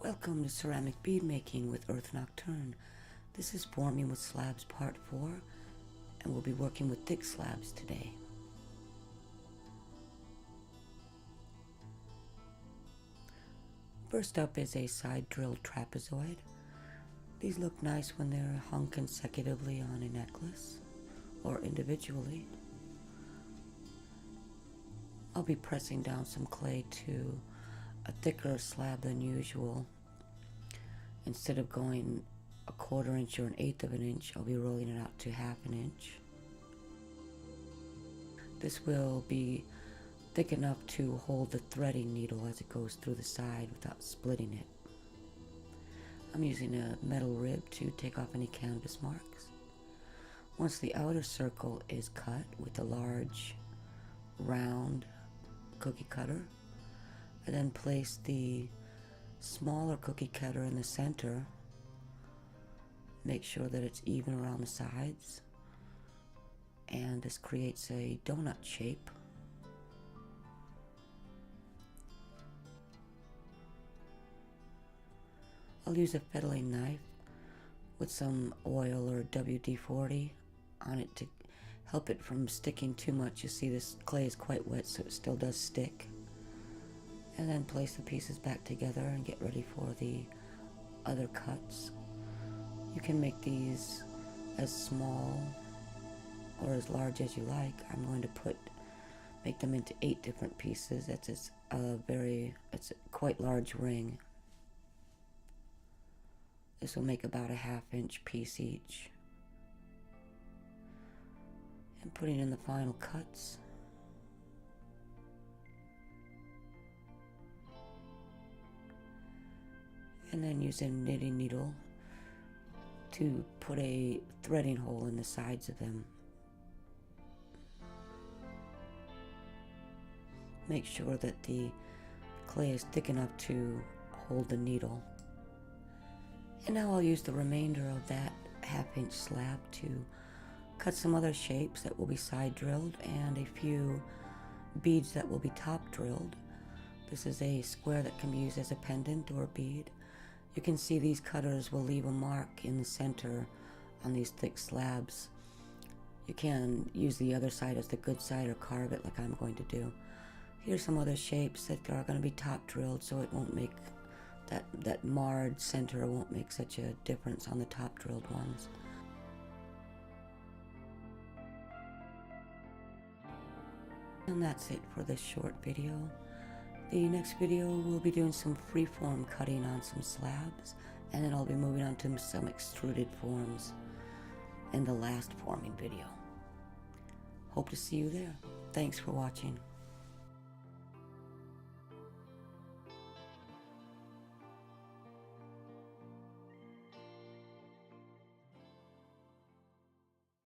Welcome to Ceramic Bead Making with Earthnocturne. This is Forming with Slabs Part 4, and we'll be working with thick slabs today. First up is a side drilled trapezoid. These look nice when they're hung consecutively on a necklace or individually. I'll be pressing down some clay to a thicker slab than usual. Instead of going a 1/4 inch or 1/8 of an inch, I'll be rolling it out to 1/2 inch. This will be thick enough to hold the threading needle as it goes through the side without splitting it. I'm using a metal rib to take off any canvas marks. Once the outer circle is cut with a large round cookie cutter, I then place the smaller cookie cutter in the center. Make sure that it's even around the sides, and this creates a donut shape. I'll use a fettling knife with some oil or WD-40 on it to help it from sticking too much. You see, this clay is quite wet, so it still does stick. And then place the pieces back together and get ready for the other cuts. You can make these as small or as large as you like. I'm going to make them into 8 different pieces. It's a quite large ring. This will make about a 1/2 inch piece each. And putting in the final cuts. And then use a knitting needle to put a threading hole in the sides of them. Make sure that the clay is thick enough to hold the needle. And now I'll use the remainder of that 1/2 inch slab to cut some other shapes that will be side drilled and a few beads that will be top drilled. This is a square that can be used as a pendant or a bead. You can see these cutters will leave a mark in the center on these thick slabs. You can use the other side as the good side or carve it like I'm going to do. Here's some other shapes that are going to be top drilled, so it won't make that marred center won't make such a difference on the top drilled ones. And that's it for this short video. The next video we'll be doing some freeform cutting on some slabs, and then I'll be moving on to some extruded forms in the last forming video. Hope to see you there. Thanks for watching.